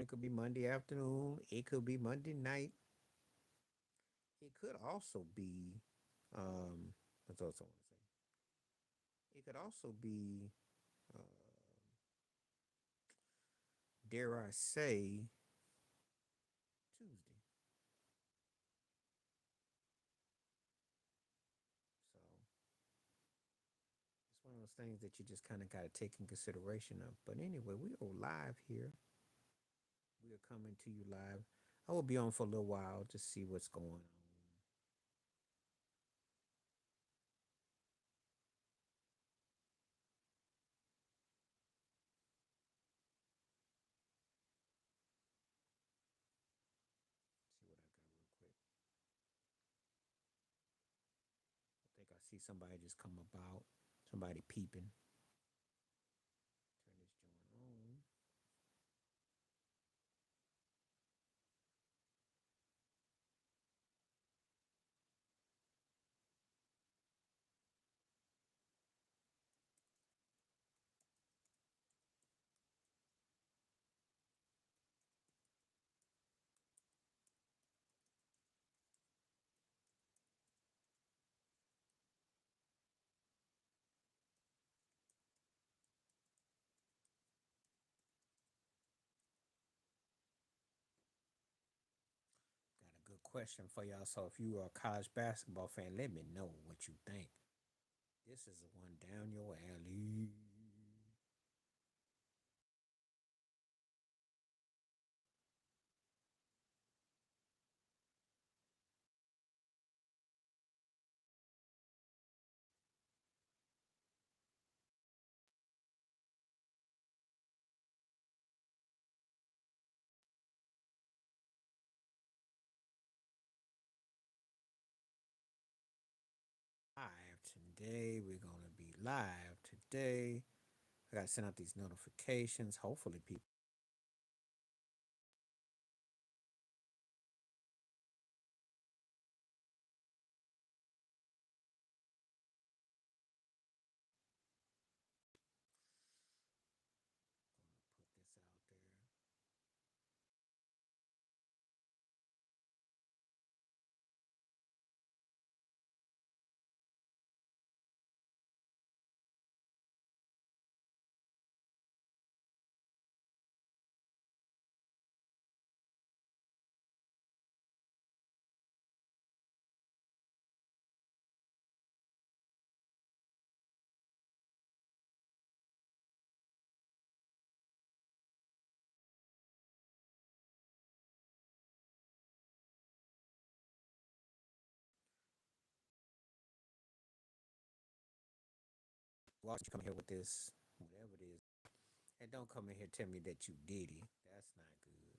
It could be Monday afternoon. It could be Monday night. It could also be, what's else I want to say? It could also be, uh, dare I say, Tuesday. So it's one of those things that you just kind of got to take in consideration of. But anyway, we are live here. We are coming to you live. I will be on for a little while to see what's going on. See what I got real quick. I think I see somebody just come about. Somebody peeping. Turn this joint on. Got a good question for y'all. So if you are a college basketball fan, let me know what you think. This is the one down your alley. Live today. We're gonna be live today. I gotta send out these notifications. Hopefully, people. Put this out there. Why don't you come here with this, whatever it is, and don't come in here tell me that you did it. That's not good.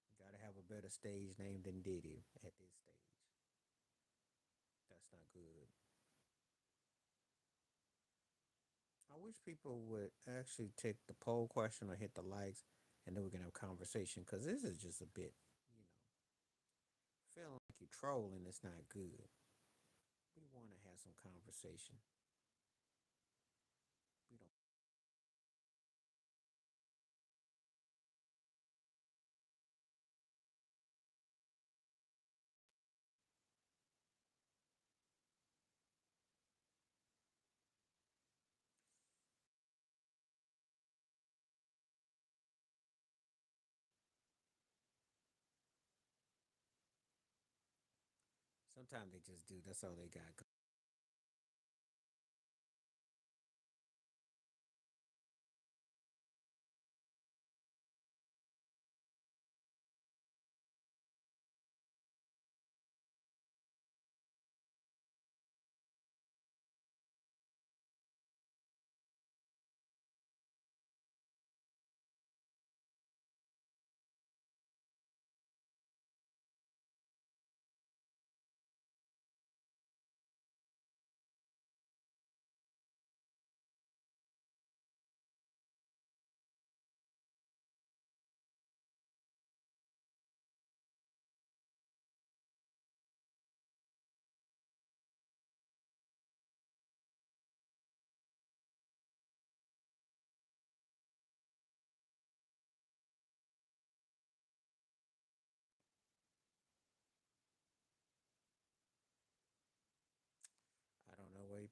You gotta have a better stage name than Diddy at this stage. That's not good. I wish people would actually take the poll question or hit the likes, and then we can have a conversation. Because this is just a bit, you know, feeling like you're trolling. It's not good. We want to have some conversation. We don't. Sometimes they just do. That's all they got.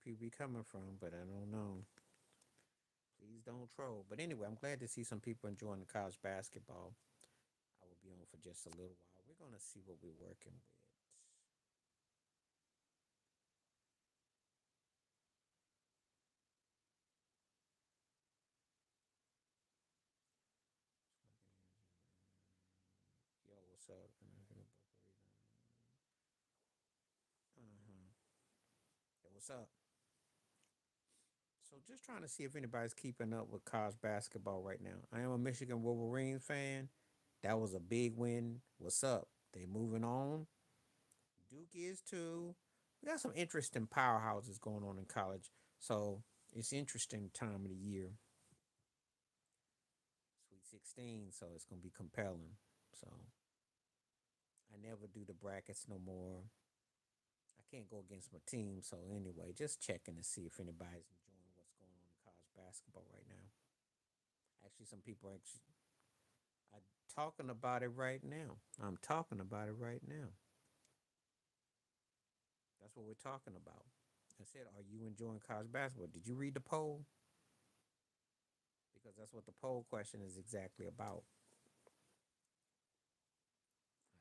people be coming from, but I don't know. Please don't troll. But anyway, I'm glad to see some people enjoying the college basketball. I will be on for just a little while. We're gonna see what we're working with. Yo, what's up? Uh-huh. Yo, what's up? So just trying to see if anybody's keeping up with college basketball right now. I am a Michigan Wolverines fan. That was a big win. What's up? They moving on. Duke is too. We got some interesting powerhouses going on in college. So it's interesting time of the year. Sweet 16, so it's gonna be compelling. So I never do the brackets no more. I can't go against my team. So anyway, just checking to see if anybody's enjoying what's going on in college basketball right now. Actually, some people are actually talking about it right now. I'm talking about it right now. That's what we're talking about. I said, are you enjoying college basketball? Did you read the poll? Because that's what the poll question is exactly about.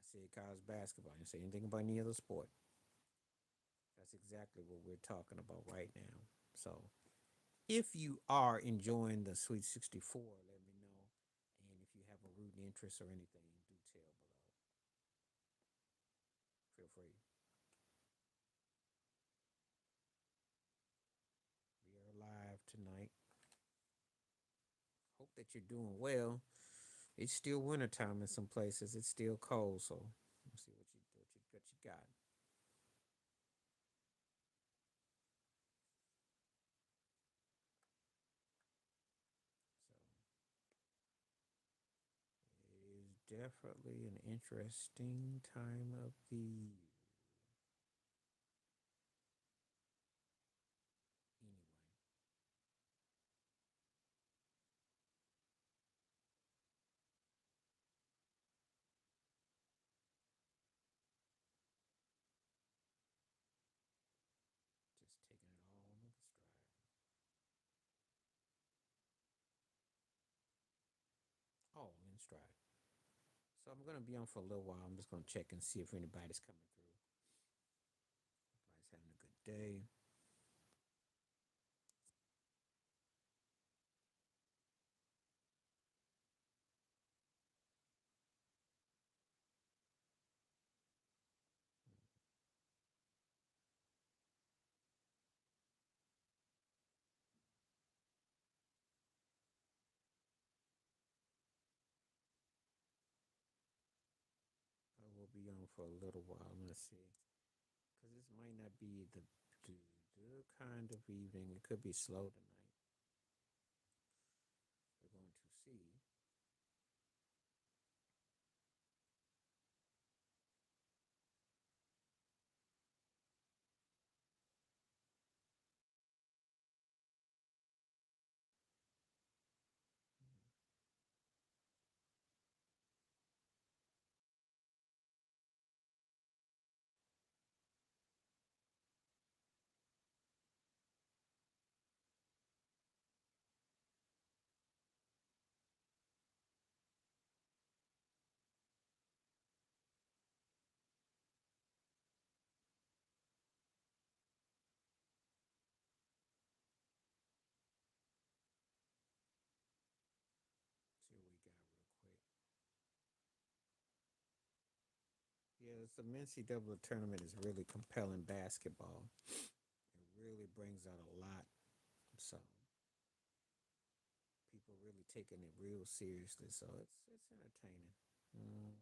I said college basketball. I didn't say anything about any other sport. That's exactly what we're talking about right now. So if you are enjoying the Sweet 64, let me know. And if you have a rooting interest or anything, do tell below. Feel free. We are live tonight. Hope that you're doing well. It's still wintertime in some places. It's still cold, so let's see what you got. So it is definitely an interesting time of the year. Anyway, just taking it all in stride. All in stride. So I'm gonna be on for a little while. I'm just gonna check and see if anybody's coming through. Everybody's having a good day. I will be on for a little while. Let's see, because this might not be the kind of evening. It could be slow tonight. We're going to see. See what we got real quick. Yeah, the Mincy Double tournament is really compelling basketball. It really brings out a lot. So people really taking it real seriously. So it's entertaining. Mm.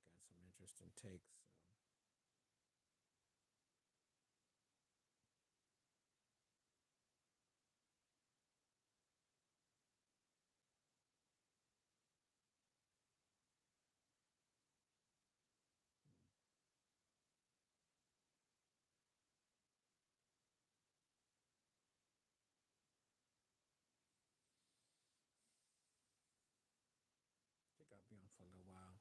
They got some interesting takes. So. on for a little while.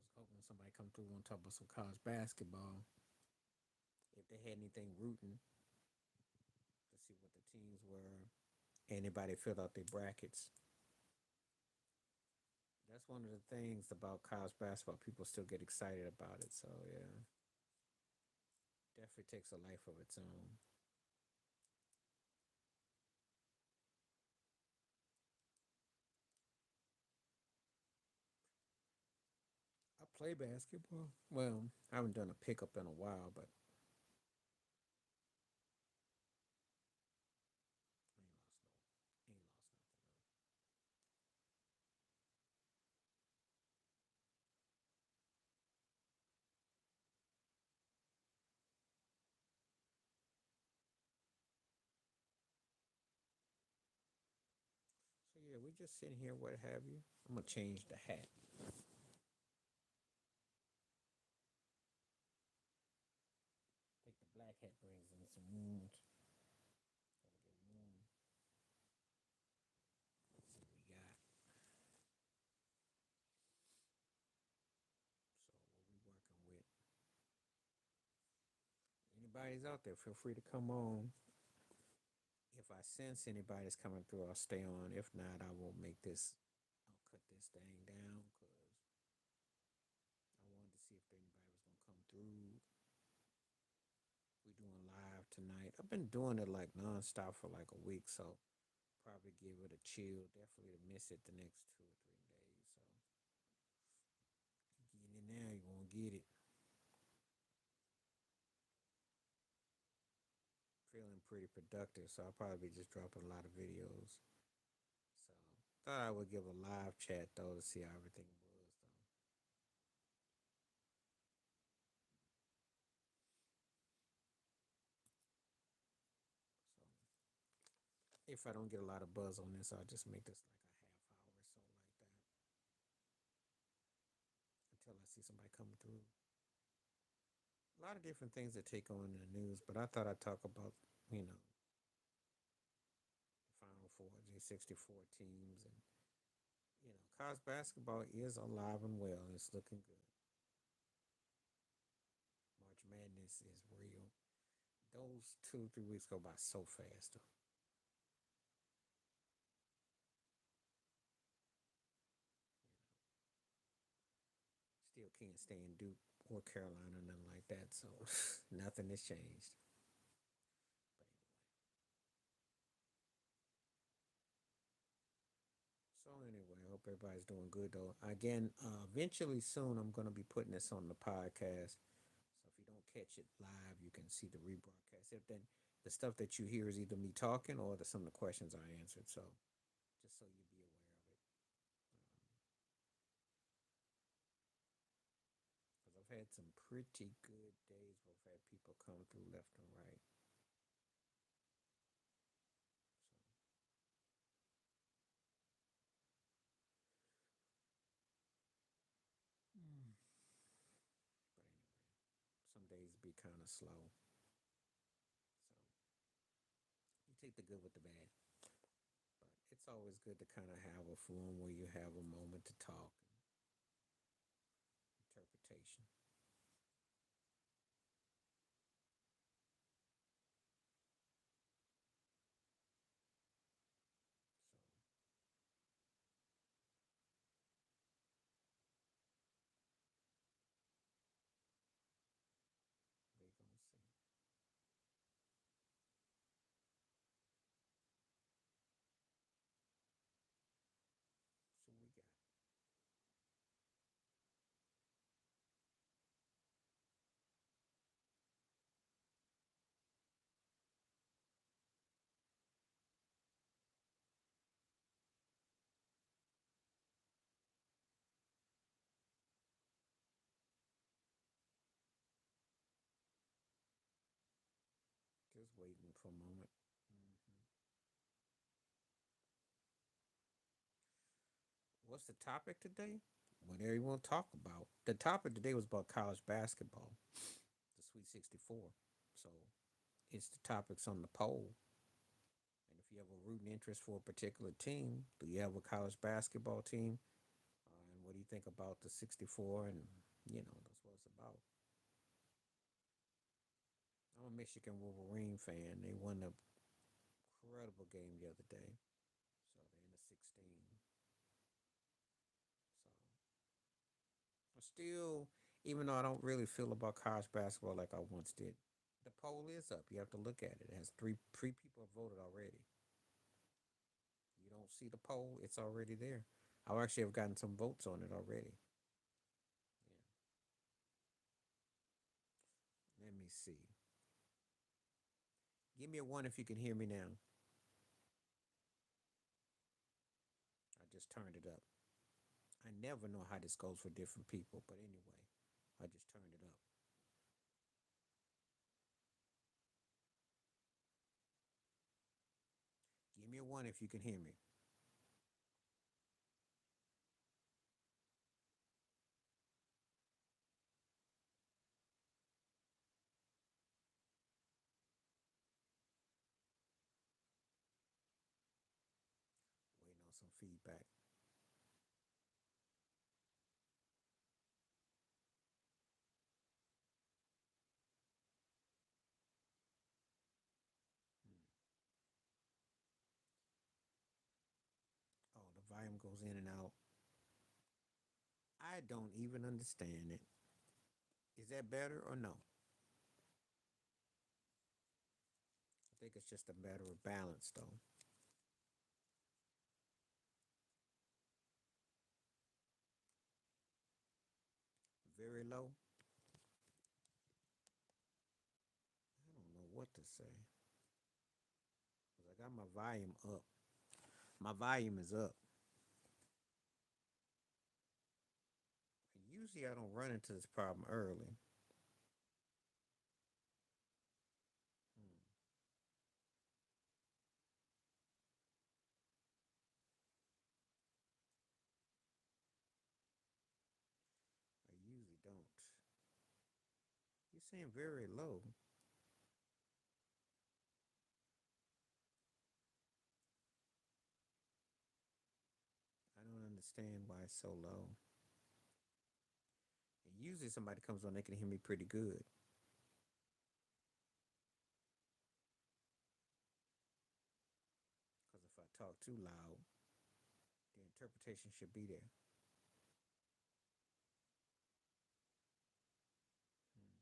Was hoping somebody come through and talk about some college basketball. If they had anything rooting to see what the teams were. Anybody filled out their brackets. That's one of the things about college basketball. People still get excited about it. So yeah, definitely takes a life of its own. I play basketball. Well, I haven't done a pickup in a while, but I ain't lost no, ain't lost nothing. So yeah, we just sitting here, what have you. I'm gonna change the hat. I think the black hat brings in some wounds. Gotta get warm. Let's see what we got. So what we working with. Anybody's out there, feel free to come on. If I sense anybody's coming through, I'll stay on. If not, I will make this. I'll cut this thing down because I wanted to see if anybody was gonna come through. We doing live tonight. I've been doing it like nonstop for like a week, so probably give it a chill. Definitely to miss it the next 2 or 3 days. So get in there, you gonna get it. Feeling pretty productive, so I'll probably be just dropping a lot of videos. So thought I would give a live chat though to see how everything was though. So if I don't get a lot of buzz on this, I'll just make this like a half hour or so like that until I see somebody coming through. A lot of different things that take on in the news, but I thought I'd talk about, you know, the Final Four, G64 teams, and college basketball is alive and well. It's looking good. March Madness is real. Those 2 3 weeks go by so fast. Though. Still can't stand Duke or Carolina, nothing like that. So nothing has changed. But anyway, I hope everybody's doing good though. Again, eventually soon I'm going to be putting this on the podcast. So if you don't catch it live, you can see the rebroadcast. If then the stuff that you hear is either me talking or some of the questions I answered. So just so you be aware of it. Because I've had some pretty good days where I've had people come through left and right. So, but anyway, some days be kind of slow. So you take the good with the bad. But it's always good to kind of have a forum where you have a moment to talk and interpretation. So we're gonna see. So we got just waiting for a moment. Mm-hmm. What's the topic today? Whatever you want to talk about. The topic today was about college basketball, the Sweet 64. So it's the topics on the poll. And if you have a rooting interest for a particular team, do you have a college basketball team? What do you think about the 64? And, that's what it's about. I'm a Michigan Wolverine fan. They won a incredible game the other day. So they're in the 16. So I still, even though I don't really feel about college basketball like I once did, the poll is up. You have to look at it. It has three people have voted already. You don't see the poll, it's already there. I actually have gotten some votes on it already. Yeah. Let me see. Give me a one if you can hear me now. I just turned it up. I never know how this goes for different people, but anyway, I just turned it up. Give me a one if you can hear me. Waiting on some feedback. Hmm. Oh, the volume goes in and out. I don't even understand it. Is that better or no? I think it's just a matter of balance, though. Very low. I don't know what to say. 'Cause I got my volume up. My volume is up. Usually I don't run into this problem early. Hmm. I usually don't. You're saying very low. I don't understand why it's so low. And usually somebody comes on, they can hear me pretty good. Because if I talk too loud, the interpretation should be there. Hmm.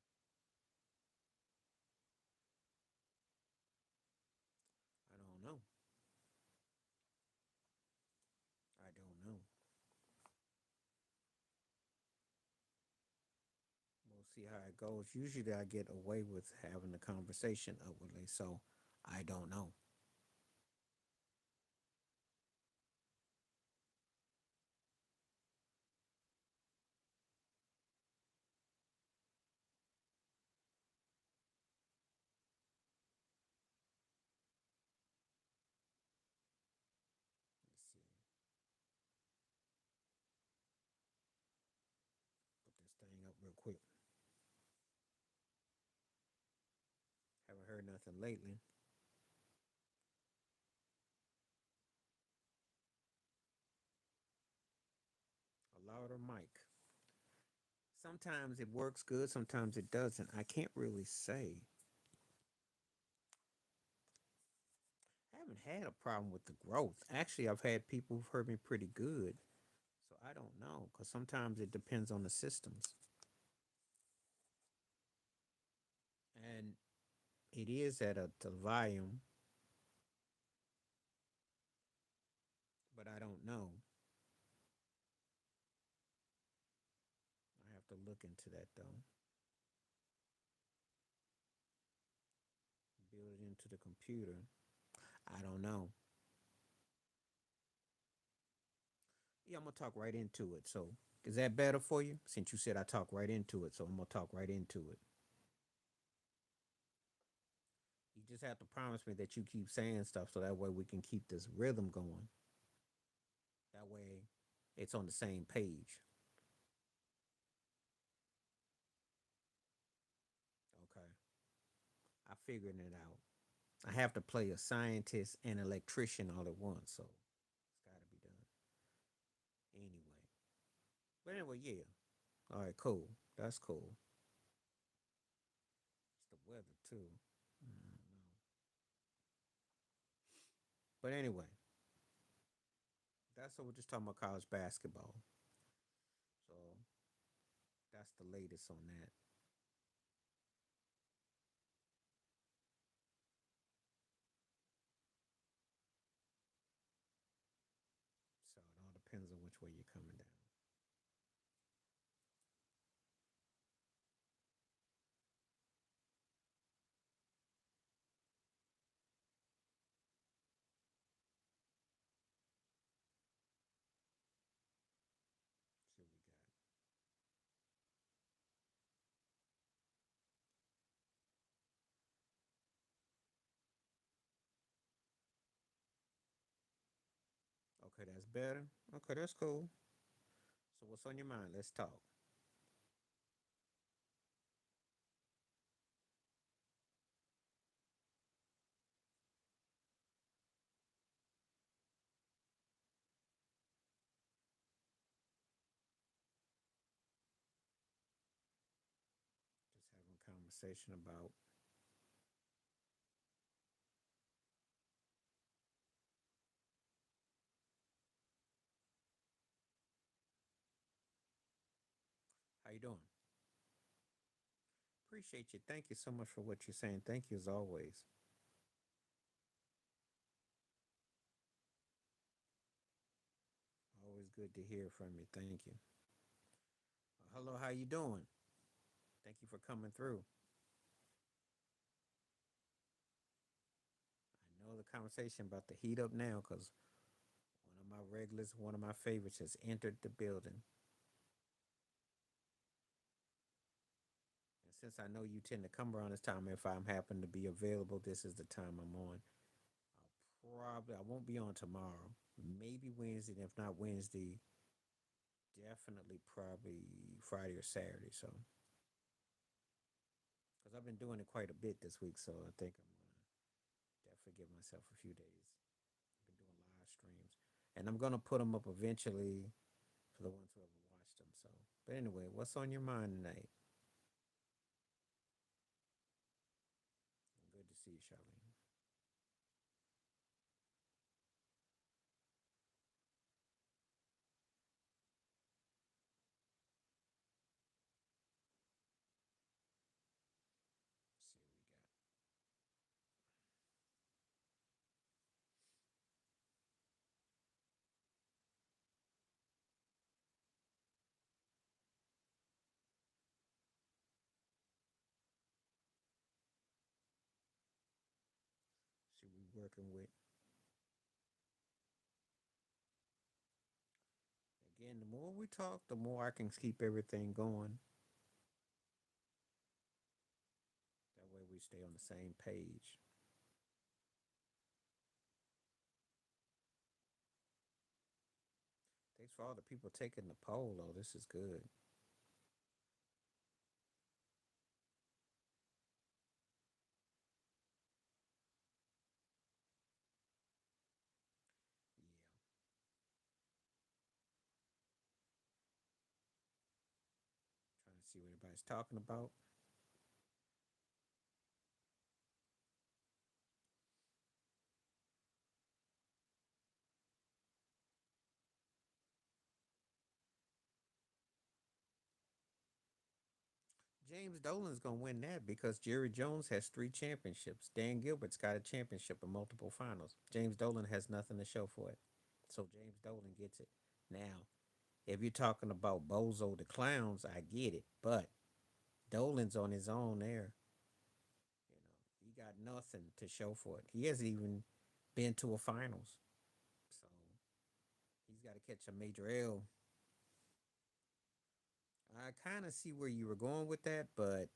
I don't know. I don't know. We'll see how it goes. Usually I get away with having the conversation upwardly, so I don't know. Let's see. Put this thing up real quick. Haven't heard nothing lately. A louder mic. Sometimes it works good, sometimes it doesn't. I can't really say. I haven't had a problem with the growth. Actually, I've had people who've heard me pretty good. So I don't know, because sometimes it depends on the systems. And it is at the volume, but I don't know. I have to look into that though. Build it into the computer. I don't know. Yeah, I'm gonna talk right into it. So is that better for you? Since you said I talk right into it, so I'm gonna talk right into it. You just have to promise me that you keep saying stuff so that way we can keep this rhythm going. That way it's on the same page. Okay. I figured it out. I have to play a scientist and electrician all at once, so it's gotta be done. Anyway. But anyway, yeah. All right, cool. That's cool. It's the weather too. Mm. But anyway, that's what we're just talking about college basketball. So that's the latest on that. So it all depends on which way you're coming down. See what we got. Okay, that's better. Okay, that's cool. So what's on your mind? Let's talk. Just having a conversation about how you doing. Appreciate you. Thank you so much for what you're saying. Thank you as always. Always good to hear from you. Thank you. Hello, how you doing? Thank you for coming through. I know the conversation about to heat up now because one of my regulars, one of my favorites, has entered the building. And since I know you tend to come around this time, if I'm happen to be available, this is the time I'm on. I won't be on tomorrow. Maybe Wednesday, and if not Wednesday, definitely probably Friday or Saturday. So, because I've been doing it quite a bit this week, so I think I'm gonna definitely give myself a few days. I've been doing live streams, and I'm gonna put them up eventually for the ones who haven't watched them. So, but anyway, what's on your mind tonight? Good to see you, Charlene. See what we got. See what we working with. Again, the more we talk, the more I can keep everything going. That way, we stay on the same page. Thanks for all the people taking the poll, though. This is good. Yeah, trying to see what everybody's talking about. James Dolan's gonna win that because Jerry Jones has three championships. Dan Gilbert's got a championship and multiple finals. James Dolan has nothing to show for it. So James Dolan gets it. Now, if you're talking about Bozo the Clowns, I get it. But Dolan's on his own there. He got nothing to show for it. He hasn't even been to a finals. So he's got to catch a major L. I kind of see where you were going with that, but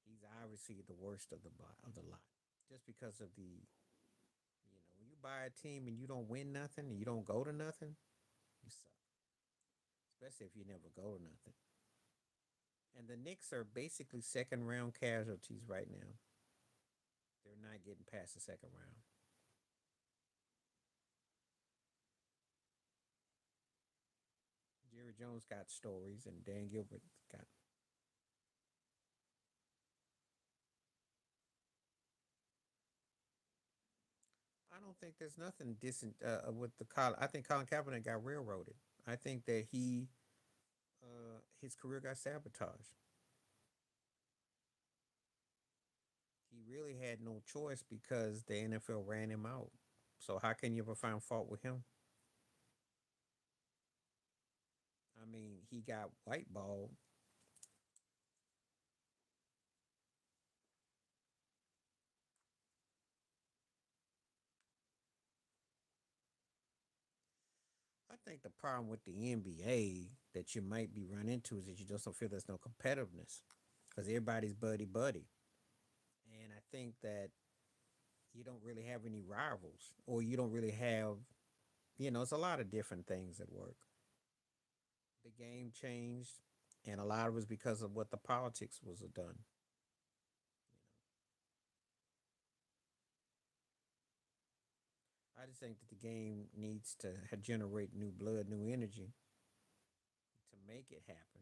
he's obviously the worst of the lot. Just because of when you buy a team and you don't win nothing and you don't go to nothing, you suck. Especially if you never go to nothing. And the Knicks are basically second round casualties right now. They're not getting past the second round. Jerry Jones got stories, and Dan Gilbert got. I don't think there's nothing decent with the Colin. I think Colin Kaepernick got railroaded. I think that his career got sabotaged. He really had no choice because the NFL ran him out. So how can you ever find fault with him? I mean, he got whiteballed. I think the problem with the NBA that you might be run into is that you just don't feel there's no competitiveness because everybody's buddy buddy, and I think that you don't really have any rivals, or you don't really have, it's a lot of different things at work. The game changed, and a lot of it was because of what the politics was done. I just think that the game needs to generate new blood, new energy to make it happen.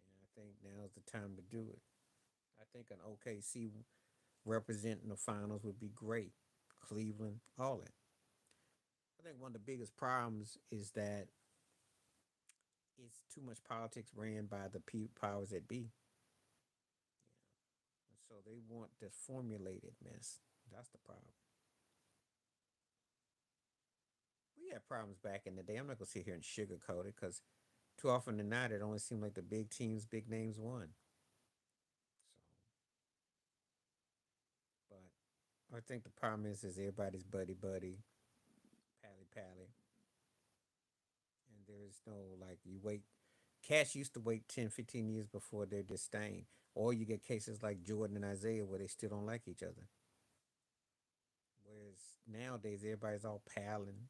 And I think now's the time to do it. I think an OKC representing the finals would be great. Cleveland, all that. I think one of the biggest problems is that it's too much politics ran by the powers that be. And so they want this formulated mess. That's the problem. We had problems back in the day. I'm not going to sit here and sugarcoat it because too often than not, it only seemed like the big teams, big names won. So, but I think the problem is everybody's buddy buddy, pally pally, and there's no like you wait. Cats used to wait 10, 15 years before they're disdain. Or you get cases like Jordan and Isaiah where they still don't like each other. Whereas nowadays everybody's all palling.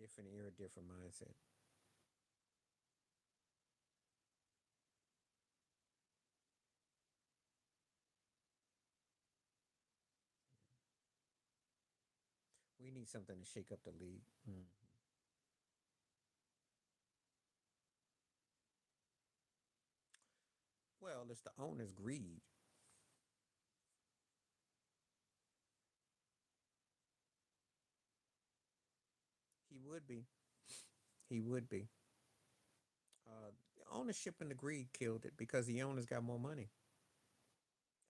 Different era, different mindset. We need something to shake up the league. Mm. Well, it's the owner's greed. He would be. He would be. Ownership and the greed killed it because the owners got more money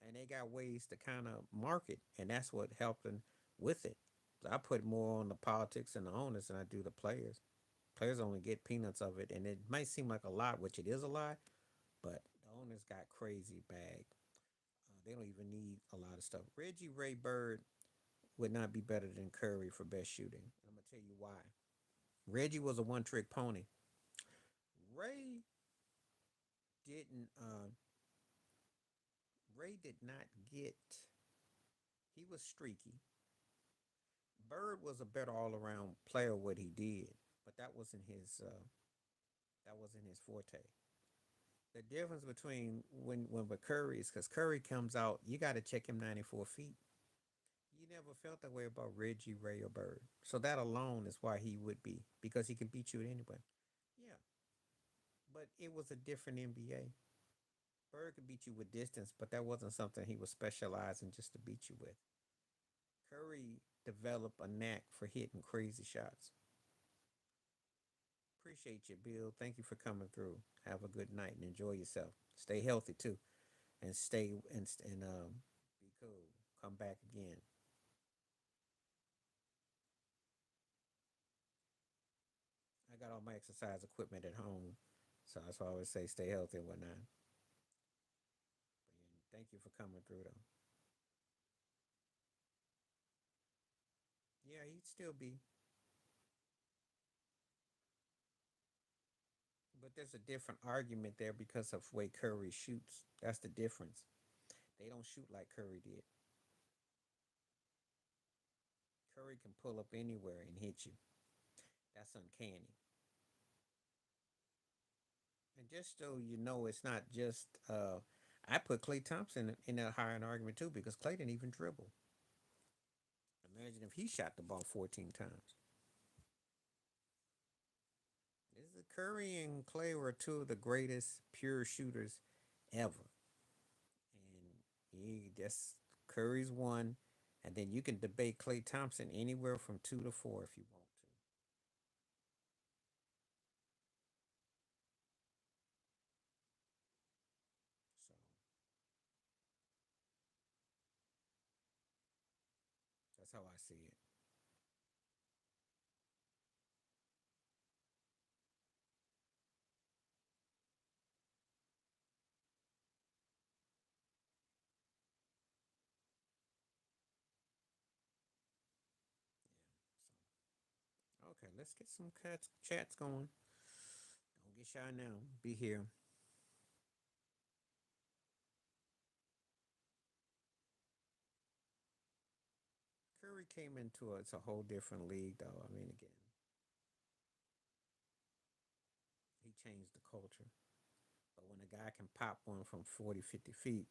and they got ways to kind of market, and that's what helped them with it. So I put more on the politics and the owners than I do the players. Players only get peanuts of it, and it might seem like a lot, which it is a lot, but the owners got crazy bag. They don't even need a lot of stuff. Reggie Ray Bird would not be better than Curry for best shooting. I'm gonna tell you why. Reggie was a one trick pony. Ray didn't. Ray did not get. He was streaky. Bird was a better all around player what he did, but that wasn't his. That wasn't his forte. The difference between when with Curry is because Curry comes out, you got to check him 94 feet. You never felt that way about Reggie, Ray, or Bird. So that alone is why he would be because he can beat you at anyway. Yeah, but it was a different NBA. Bird could beat you with distance, but that wasn't something he was specializing just to beat you with. Curry developed a knack for hitting crazy shots. Appreciate you, Bill. Thank you for coming through. Have a good night and enjoy yourself. Stay healthy too, and be cool. Come back again. I got all my exercise equipment at home, so that's why I always say stay healthy and whatnot. But, yeah, thank you for coming through though. Yeah, he'd still be, but there's a different argument there because of the way Curry shoots. That's the difference. They don't shoot like Curry did. Curry can pull up anywhere and hit you. That's uncanny. And just so you know, it's not just. I put Clay Thompson in that higher argument too because Clay didn't even dribble. Imagine if he shot the ball 14 times. This is Curry and Clay were two of the greatest pure shooters ever. And he just Curry's one. And then you can debate Clay Thompson anywhere from 2 to 4 if you want to. So that's how I see it. So okay, let's get some chats going. Don't get shy now. Be here. Curry came into it's a whole different league though. I mean again, he changed the culture. But when a guy can pop one from 40, 50 feet,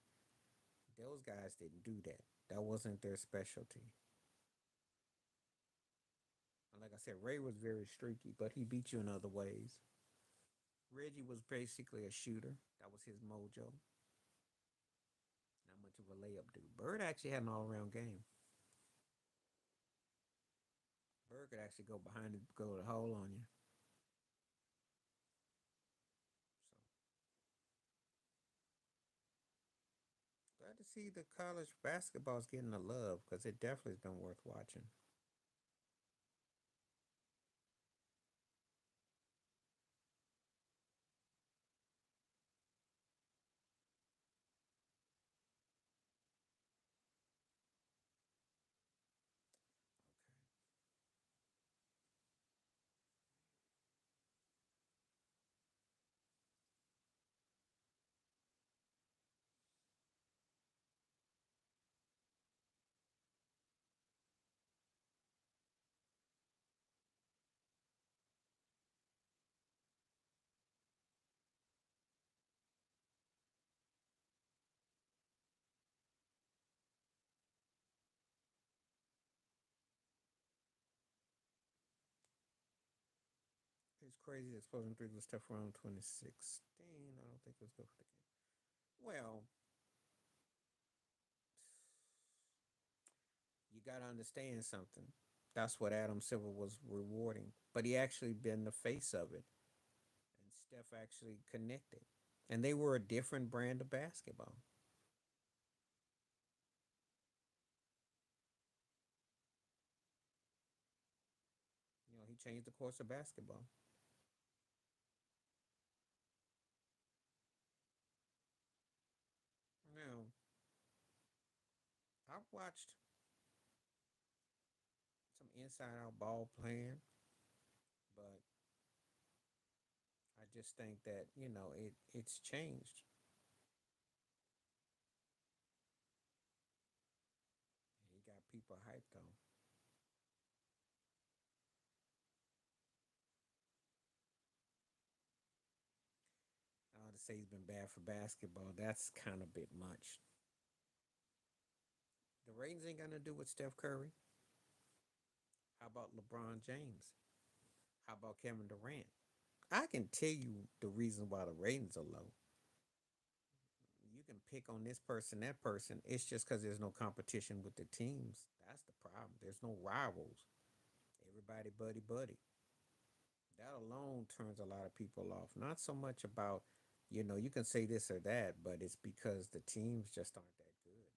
those guys didn't do that. That wasn't their specialty. And like I said, Ray was very streaky, but he beat you in other ways. Reggie was basically a shooter. That was his mojo. Not much of a layup dude. Bird actually had an all around game. Bird could actually go behind it, go to the hole on you. So glad to see the college basketball's getting the love because it definitely has been worth watching. It's crazy that exploding three was tough around 2016. I don't think it was good for the game. Well, you got to understand something. That's what Adam Silver was rewarding. But he actually been the face of it. And Steph actually connected. And they were a different brand of basketball. You know, he changed the course of basketball. Now, I've watched some inside out ball playing, but I just think that, it's changed. He got people hyped on. To say he's been bad for basketball, that's kind of a bit much. The ratings ain't gonna do with Steph Curry. How about LeBron James? How about Kevin Durant? I can tell you the reason why the ratings are low. You can pick on this person, that person. It's just because there's no competition with the teams. That's the problem. There's no rivals. Everybody buddy buddy. That alone turns a lot of people off. Not so much about, you can say this or that, but it's because the teams just aren't that good.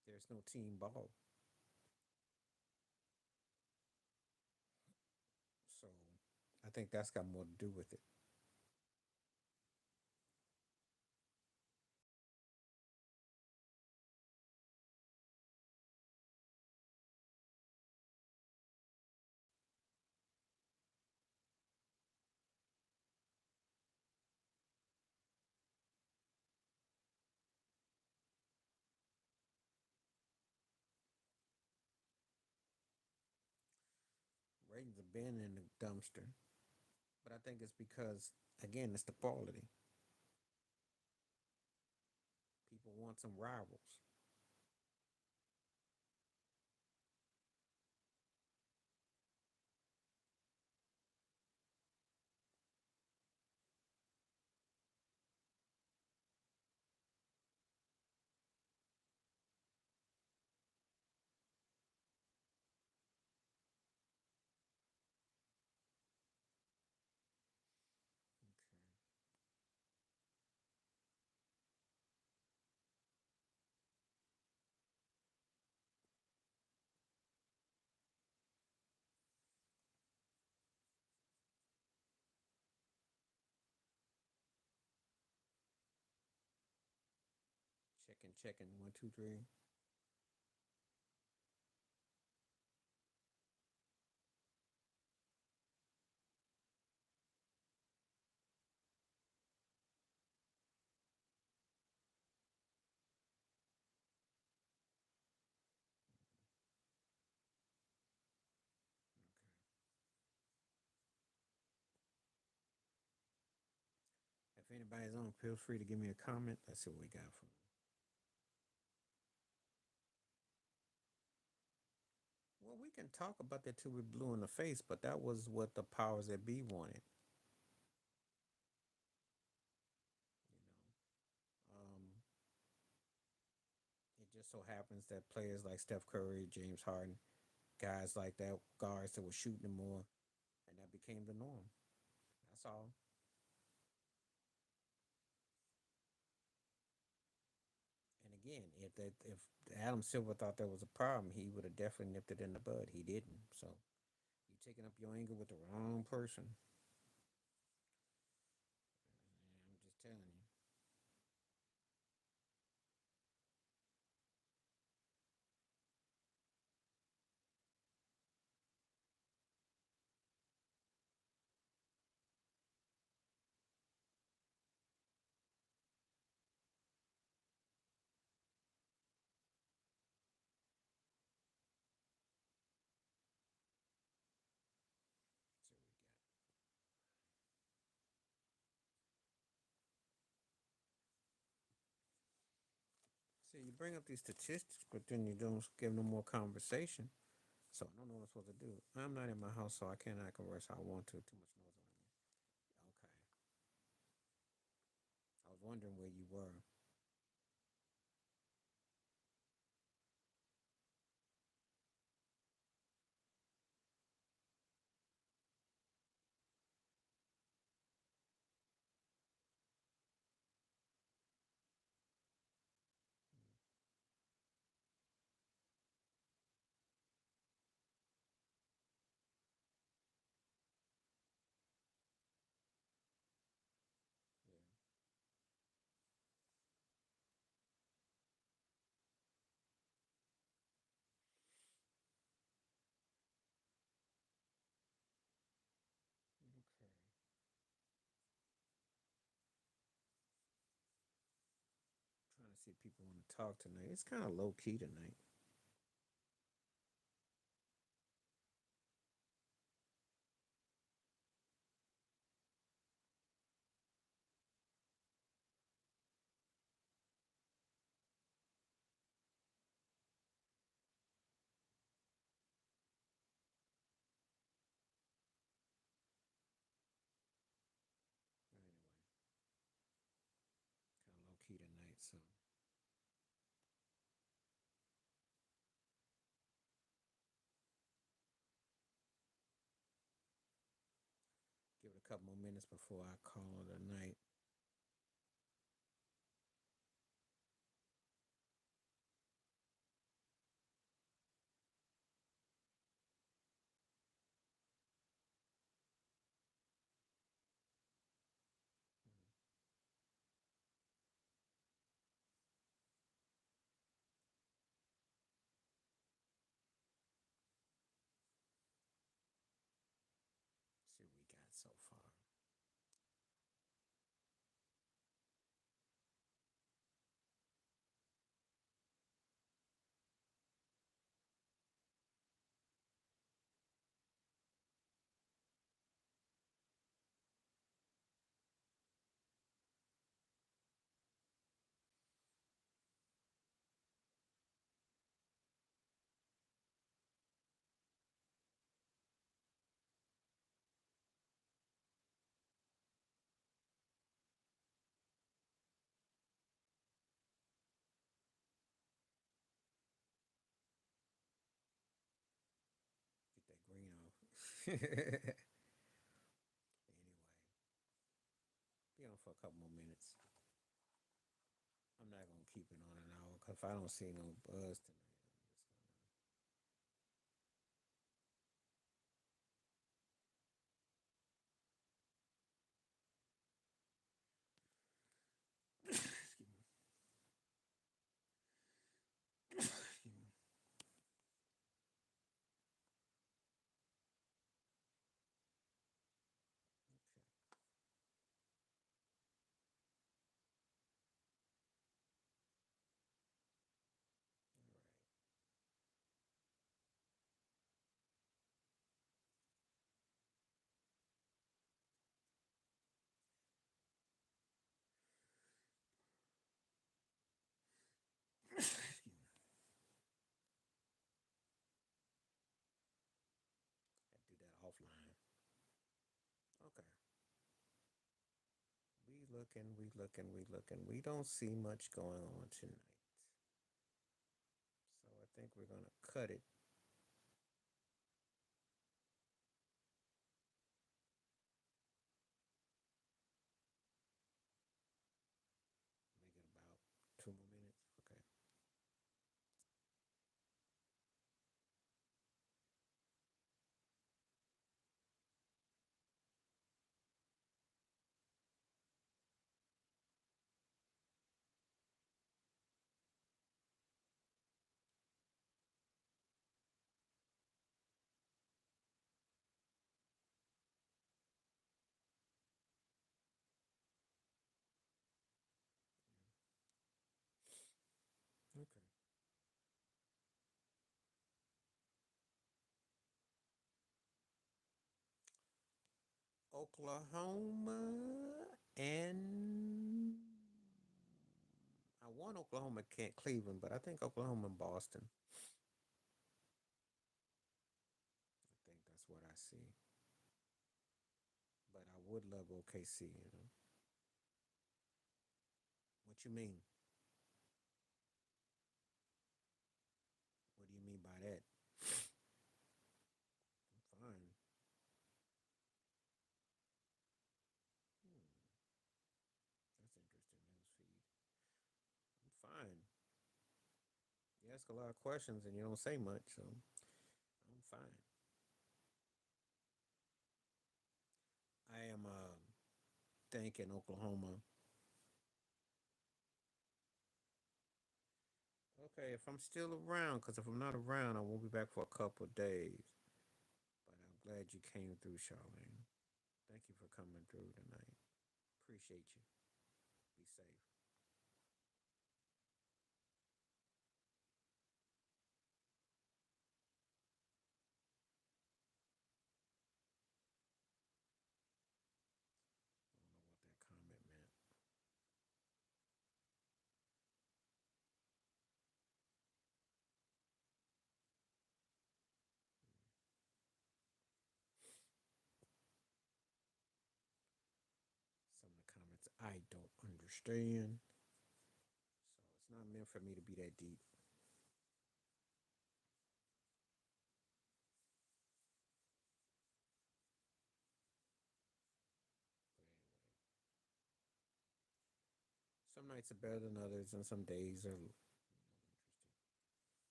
There's no team ball. So I think that's got more to do with it. Ratings have been in the dumpster, but I think it's because, again, it's the quality. People want some rivals. checking 1, 2, 3. If anybody's on, feel free to give me a comment. Let's see what we got from. Well, we can talk about that till we're blue in the face, but that was what the powers that be wanted. It just so happens that players like Steph Curry, James Harden, guys like that, guards that were shooting more, and that became the norm. That's all. And again, if Adam Silver thought that was a problem, he would have definitely nipped it in the bud. He didn't. So you taking up your anger with the wrong person. I'm just telling you. So we got. See, you bring up these statistics, but then you don't give them more conversation. So I don't know what I'm supposed to do. I'm not in my house, so I cannot converse how I want to. Too much noise on me. Okay. I was wondering where you were. Yeah. Okay. Trying to see if people want to talk tonight. It's kind of low key tonight. But anyway, kind of low key tonight. So give it a couple more minutes before I call it a night. See what we got so far. Get that green off. Anyway, be on for a couple more minutes. I'm not gonna keep it on an hour because if I don't see no buzz tonight, I'm just gonna. Excuse me. offline. Okay. We looking. We don't see much going on tonight. So I think we're gonna cut it. Make it about 2 more minutes. Okay. Okay. Oklahoma and I want Oklahoma, Kent, Cleveland, but I think Oklahoma and Boston. I think that's what I see. But I would love OKC. What you mean? What do you mean by that? I'm fine. Hmm, that's interesting news feed. I'm fine. You ask a lot of questions and you don't say much, so I'm fine. I am thinking Oklahoma. Okay, if I'm still around, because if I'm not around, I won't be back for a couple of days. But I'm glad you came through, Charlene. Thank you for coming through tonight. Appreciate you. Be safe. I don't know what that comment meant. Some of the comments I don't understand. So it's not meant for me to be that deep. But anyway, some nights are better than others, and some days are interesting.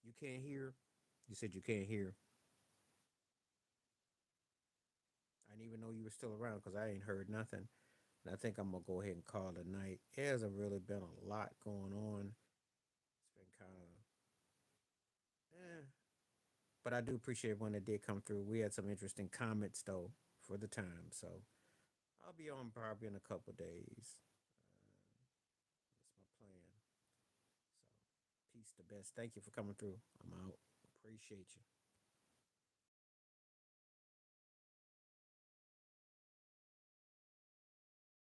You can't hear? You said you can't hear. I didn't even know you were still around because I ain't heard nothing. And I think I'm gonna go ahead and call it a night. It hasn't really been a lot going on. It's been kind of, eh. But I do appreciate when it did come through. We had some interesting comments though for the time, so I'll be on probably in a couple days. That's my plan. So peace, the best. Thank you for coming through. I'm out. Appreciate you.